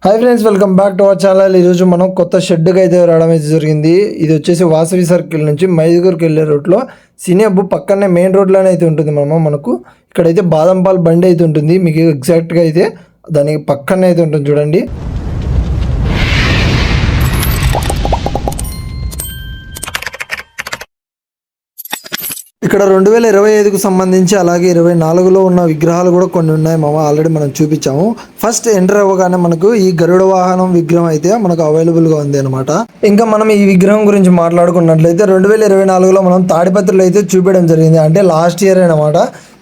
Hi friends, welcome back to our channel. ఈరోజు మనం కొత్త షెడ్కి అయితే రావడం అయితే జరిగింది. ఇది వచ్చేసి వాసవి సర్కిల్ నుంచి మైదుగురికి వెళ్ళే రూట్లో సినేబు పక్కనే మెయిన్ రోడ్లోనే అయితే ఉంటుంది. మనకు ఇక్కడైతే బాదంపాల్ బండి అయితే ఉంటుంది. మీకు ఎగ్జాక్ట్గా అయితే దానికి పక్కనే అయితే ఉంటుంది చూడండి. ఇక్కడ 2025కు సంబంధించి అలాగే 24లో ఉన్న విగ్రహాలు కూడా కొన్ని ఉన్నాయి ఆల్రెడీ మనం చూపించాము. ఫస్ట్ ఎంటర్ అవ్వగానే మనకు ఈ గరుడ వాహనం విగ్రహం అయితే మనకు అవైలబుల్గా ఉంది అనమాట. ఇంకా మనం ఈ విగ్రహం గురించి మాట్లాడుకున్నట్లయితే 2024లో మనం తాడిపత్రులు అయితే చూపించడం జరిగింది. అంటే లాస్ట్ ఇయర్ అనమాట.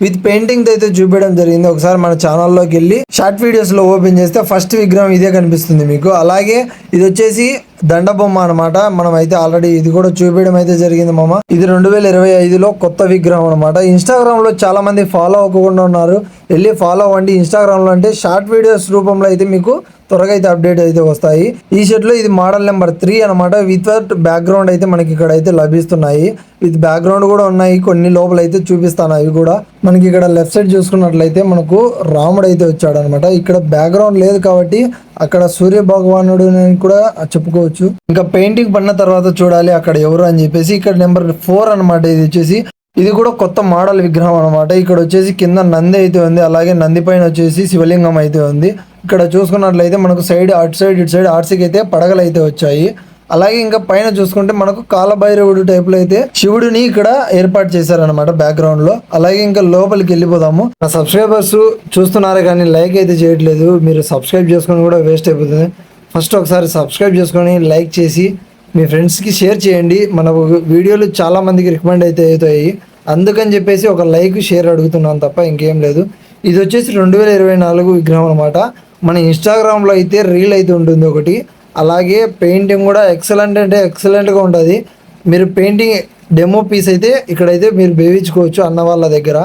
విత్ పెయింటింగ్ అయితే చూపించడం జరిగింది. ఒకసారి మన ఛానల్లోకి వెళ్ళి షార్ట్ వీడియోస్లో ఓపెన్ చేస్తే ఫస్ట్ విగ్రహం ఇదే కనిపిస్తుంది మీకు. అలాగే ఇది వచ్చేసి దండబొమ్మ అనమాట. మనం అయితే ఆల్రెడీ ఇది కూడా చూపించడం అయితే జరిగింది ఇది 2025లో కొత్త విగ్రహం అనమాట. ఇన్స్టాగ్రామ్ లో చాలా మంది ఫాలో అవ్వకుండా ఉన్నారు. వెళ్ళి ఫాలో అవ్వండి. ఇన్స్టాగ్రామ్ లో అంటే షార్ట్ వీడియోస్ రూపంలో అయితే మీకు త్వరగా అయితే అప్డేట్ అయితే వస్తాయి. ఈ షెడ్ లో ఇది మోడల్ నెంబర్ 3 అనమాట. వితౌట్ బ్యాక్గ్రౌండ్ అయితే మనకి ఇక్కడ అయితే లభిస్తున్నాయి. విత్ బ్యాక్గ్రౌండ్ కూడా ఉన్నాయి. కొన్ని లోపల అయితే చూపిస్తాను అవి కూడా. మనకి ఇక్కడ లెఫ్ట్ సైడ్ చూసుకున్నట్లయితే మనకు రాముడు అయితే వచ్చాడు అనమాట. ఇక్కడ బ్యాక్గ్రౌండ్ లేదు కాబట్టి అక్కడ సూర్య భగవానుడు కూడా చెప్పుకోవచ్చు. ఇంకా పెయింటింగ్ పడిన తర్వాత చూడాలి అక్కడ ఎవరు అని చెప్పేసి. ఇక్కడ నెంబర్ 4 అనమాట. ఇది వచ్చేసి ఇది కూడా కొత్త మోడల్ విగ్రహం అనమాట. ఇక్కడ వచ్చేసి కింద నంది అయితే ఉంది. అలాగే నంది పైన వచ్చేసి శివలింగం అయితే ఉంది. ఇక్కడ చూసుకున్నట్లయితే మనకు సైడ్ అటు సైడ్ ఇటు సైడ్ ఆర్సీకి అయితే పడగలు అయితే వచ్చాయి. అలాగే ఇంకా పైన చూసుకుంటే మనకు కాలభైరవుడు టైప్ లో అయితే శివుడిని ఇక్కడ ఏర్పాటు చేశారనమాట బ్యాక్గ్రౌండ్ లో. అలాగే ఇంకా లోపలికి వెళ్ళిపోదాము. నా సబ్స్క్రైబర్స్ చూస్తున్నారే కానీ లైక్ అయితే చేయట్లేదు. మీరు సబ్స్క్రైబ్ చేసుకొని కూడా వేస్ట్ అయిపోతుంది. ఫస్ట్ ఒకసారి సబ్స్క్రైబ్ చేసుకొని లైక్ చేసి మీ ఫ్రెండ్స్కి షేర్ చేయండి. మన వీడియోలు చాలా మందికి రికమెండ్ అయితే అవుతాయి. అందుకని చెప్పేసి ఒక లైక్ షేర్ అడుగుతున్నాను తప్ప ఇంకేం లేదు. ఇది వచ్చేసి 2024 విగ్రహం అనమాట. మన ఇన్స్టాగ్రామ్లో అయితే రీల్ అయితే ఉంటుంది ఒకటి. అలాగే పెయింటింగ్ కూడా ఎక్సలెంట్ అంటే ఎక్సలెంట్గా ఉంటుంది. మీరు పెయింటింగ్ డెమో పీస్ అయితే ఇక్కడైతే మీరు వేయించుకోవచ్చు అన్న వాళ్ళ దగ్గర.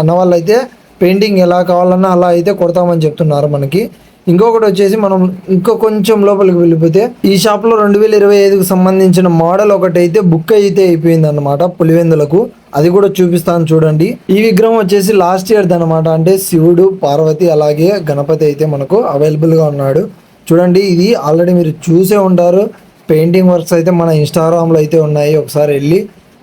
అన్న వాళ్ళు అయితే పెయింటింగ్ ఎలా కావాలన్నా అలా అయితే కొడతామని చెప్తున్నారు మనకి. ఇంకొకటి వచ్చేసి మనం ఇంకో కొంచెం లోపలికి వెళ్ళిపోతే ఈ షాప్లో 2025కు సంబంధించిన మోడల్ ఒకటి అయితే బుక్ అయితే అయిపోయింది అనమాట పులివెందులకు. అది కూడా చూపిస్తాను చూడండి. ఈ విగ్రహం వచ్చేసి లాస్ట్ ఇయర్ అనమాట. అంటే శివుడు, పార్వతి అలాగే గణపతి అయితే మనకు అవైలబుల్గా ఉన్నాడు. చూడండి, ఇది ఆల్రెడీ మీరు చూసే ఉంటారు. పెయింటింగ్ వర్క్స్ అయితే మన ఇన్స్టాగ్రామ్లో అయితే ఉన్నాయి. ఒకసారి వెళ్ళి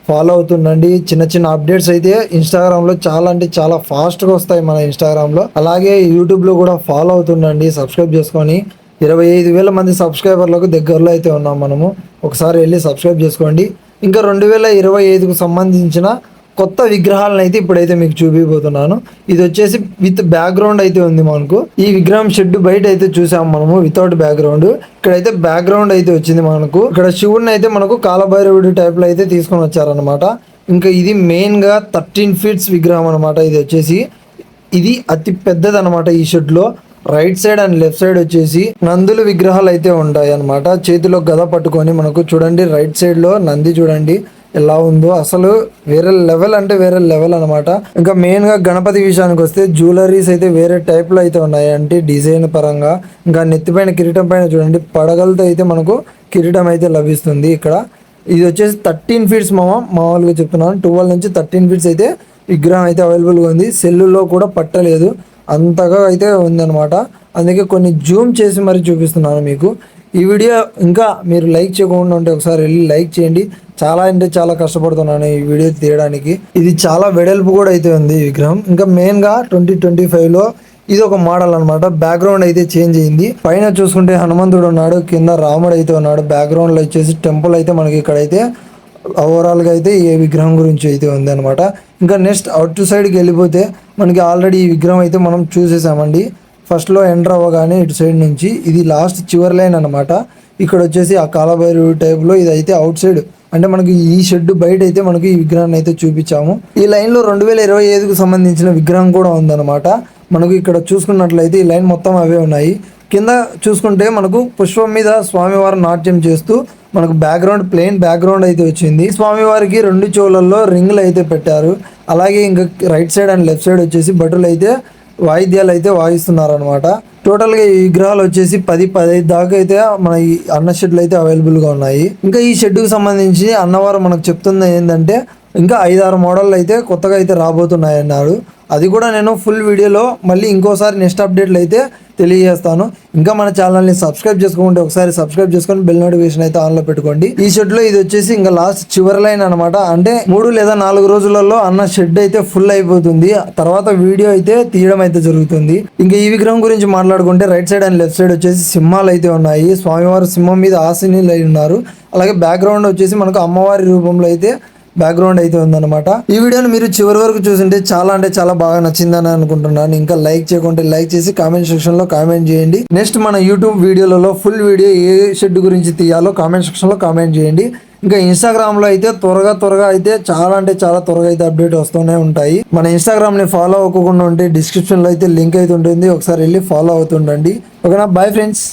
ఫాలో అవుతుండండి. చిన్న చిన్న అప్డేట్స్ అయితే ఇన్స్టాగ్రామ్లో చాలా అంటే చాలా ఫాస్ట్గా వస్తాయి మన ఇన్స్టాగ్రామ్లో. అలాగే యూట్యూబ్లో కూడా ఫాలో అవుతుండండి. సబ్స్క్రైబ్ చేసుకొని 25,000 మంది సబ్స్క్రైబర్లకు దగ్గరలో అయితే ఉన్నాం మనము. ఒకసారి వెళ్ళి సబ్స్క్రైబ్ చేసుకోండి. ఇంకా 2025కు సంబంధించిన కొత్త విగ్రహాలను అయితే ఇప్పుడైతే మీకు చూపిపోతున్నాను. ఇది వచ్చేసి విత్ బ్యాక్గ్రౌండ్ అయితే ఉంది మనకు. ఈ విగ్రహం షెడ్ బయట అయితే చూసాము మనము వితౌట్ బ్యాక్గ్రౌండ్. ఇక్కడైతే బ్యాక్గ్రౌండ్ అయితే వచ్చింది మనకు. ఇక్కడ శివుడిని అయితే మనకు కాలభైరవుడి టైప్ లో అయితే తీసుకొని వచ్చారనమాట. ఇంకా ఇది మెయిన్ గా 13 ఫీట్స్ విగ్రహం అనమాట. ఇది వచ్చేసి ఇది అతి పెద్దది అనమాట. ఈ షెడ్ లో right side and left side వచ్చేసి నందుల విగ్రహాలు అయితే ఉంటాయి అనమాట. చేతిలో గద పట్టుకొని మనకు చూడండి రైట్ సైడ్ లో నంది చూడండి ఎలా ఉందో. అసలు వేరే లెవెల్ అంటే వేరే లెవెల్ అనమాట. ఇంకా మెయిన్ గా గణపతి విషయానికి వస్తే జ్యువెలరీస్ అయితే వేరే టైప్ లో అయితే ఉన్నాయి. అంటే డిజైన్ పరంగా. ఇంకా నెత్తిపైన కిరీటం పైన చూడండి పడగలతో అయితే మనకు కిరీటం అయితే లభిస్తుంది ఇక్కడ. ఇది వచ్చేసి 13 ఫీట్స్ మామూలుగా చెప్తున్నాను. 12 నుంచి 13 ఫీట్స్ అయితే విగ్రహం అయితే అవైలబుల్గా ఉంది. సెల్లులో కూడా పట్టలేదు అంతగా అయితే ఉందన్నమాట. అందుకే కొన్ని జూమ్ చేసి మరి చూపిస్తున్నాను మీకు. ఈ వీడియో ఇంకా మీరు లైక్ చేయకుండా ఉంటే ఒకసారి వెళ్ళి లైక్ చేయండి. చాలా అంటే చాలా కష్టపడుతున్నాను ఈ వీడియో తీయడానికి. ఇది చాలా వెడల్పు కూడా అయితే ఉంది ఈ విగ్రహం. ఇంకా మెయిన్ గా 2025లో ఇది ఒక మోడల్ అనమాట. బ్యాక్గ్రౌండ్ అయితే చేంజ్ అయింది. పైన చూసుకుంటే హనుమంతుడు ఉన్నాడు, కింద రాముడు అయితే ఉన్నాడు. బ్యాక్గ్రౌండ్ లో వచ్చేసి టెంపుల్ అయితే మనకి ఇక్కడైతే ఓవరాల్ గా అయితే ఈ విగ్రహం గురించి అయితే ఉంది అనమాట. ఇంకా నెక్స్ట్ అవుట్ సైడ్కి వెళ్ళిపోతే మనకి ఆల్రెడీ ఈ విగ్రహం అయితే మనం చూసేసామండి. ఫస్ట్లో ఎంటర్ అవ్వగానే ఇటు సైడ్ నుంచి ఇది లాస్ట్ చివరి లైన్ అనమాట. ఇక్కడ వచ్చేసి ఆ కాలభైరవి టైప్లో ఇది అయితే అవుట్ సైడ్ అంటే మనకి ఈ షెడ్ బయట అయితే మనకి ఈ విగ్రహాన్ని అయితే చూపించాము. ఈ లైన్లో 2025కు సంబంధించిన విగ్రహం కూడా ఉందన్నమాట. మనకు ఇక్కడ చూసుకున్నట్లయితే ఈ లైన్ మొత్తం అవే ఉన్నాయి. కింద చూసుకుంటే మనకు పుష్పం మీద స్వామివారు నాట్యం చేస్తూ మనకు బ్యాక్గ్రౌండ్ ప్లెయిన్ బ్యాక్గ్రౌండ్ అయితే వచ్చింది. స్వామివారికి 2 చెవులలో రింగులు అయితే పెట్టారు. అలాగే ఇంకా right side and left side వచ్చేసి భటులు అయితే వాయిద్యాలు అయితే వాయిస్తున్నారు అనమాట. టోటల్గా ఈ విగ్రహాలు వచ్చేసి 10-15 దాకా అయితే మన ఈ అన్న షెడ్లు అయితే అవైలబుల్గా ఉన్నాయి. ఇంకా ఈ షెడ్కి సంబంధించి అన్నవారు మనకు చెప్తుంది ఏంటంటే ఇంకా 5-6 మోడల్ అయితే కొత్తగా అయితే రాబోతున్నాయి అన్నారు. అది కూడా నేను ఫుల్ వీడియోలో మళ్ళీ ఇంకోసారి నెక్స్ట్ అప్డేట్లు అయితే తెలియజేస్తాను. ఇంకా మన ఛానల్ని సబ్స్క్రైబ్ చేసుకోండి, ఒకసారి సబ్స్క్రైబ్ చేసుకొని బెల్ నోటిఫికేషన్ అయితే ఆన్లో పెట్టుకోండి. ఈ షెడ్ లో ఇది వచ్చేసి ఇంకా లాస్ట్ చివరి లైన్ అనమాట. అంటే 3 లేదా 4 రోజులలో అన్న షెడ్ అయితే ఫుల్ అయిపోతుంది. తర్వాత వీడియో అయితే తీయడం అయితే జరుగుతుంది. ఇంకా ఈ విగ్రహం గురించి మాట్లాడుకుంటే right side and left side వచ్చేసి సింహాలు అయితే ఉన్నాయి. స్వామివారు సింహం మీద ఆసీనులు అయి ఉన్నారు. అలాగే బ్యాక్గ్రౌండ్ వచ్చేసి మనకు అమ్మవారి రూపంలో అయితే బ్యాక్గ్రౌండ్ అయితే ఉందన్నమాట. ఈ వీడియోని మీరు చివరి వరకు చూసింటే చాలా అంటే చాలా బాగా నచ్చిందని అనుకుంటున్నాను. ఇంకా లైక్ చేయకుంటే లైక్ చేసి కామెంట్ సెక్షన్ లో కామెంట్ చేయండి. నెక్స్ట్ మన యూట్యూబ్ వీడియోలలో ఫుల్ వీడియో ఏ షెడ్ గురించి తీయాలో కామెంట్ సెక్షన్ లో కామెంట్ చేయండి. ఇంకా ఇన్స్టాగ్రామ్ లో అయితే త్వరగా అయితే చాలా అంటే చాలా త్వరగా అయితే అప్డేట్ వస్తూనే ఉంటాయి. మన ఇన్స్టాగ్రామ్ ని ఫాలో అవ్వకుండా ఉంటే డిస్క్రిప్షన్ లో అయితే లింక్ అయితే ఉంటుంది, ఒకసారి వెళ్ళి ఫాలో అవుతుండండి. ఓకేనా, బాయ్ ఫ్రెండ్స్.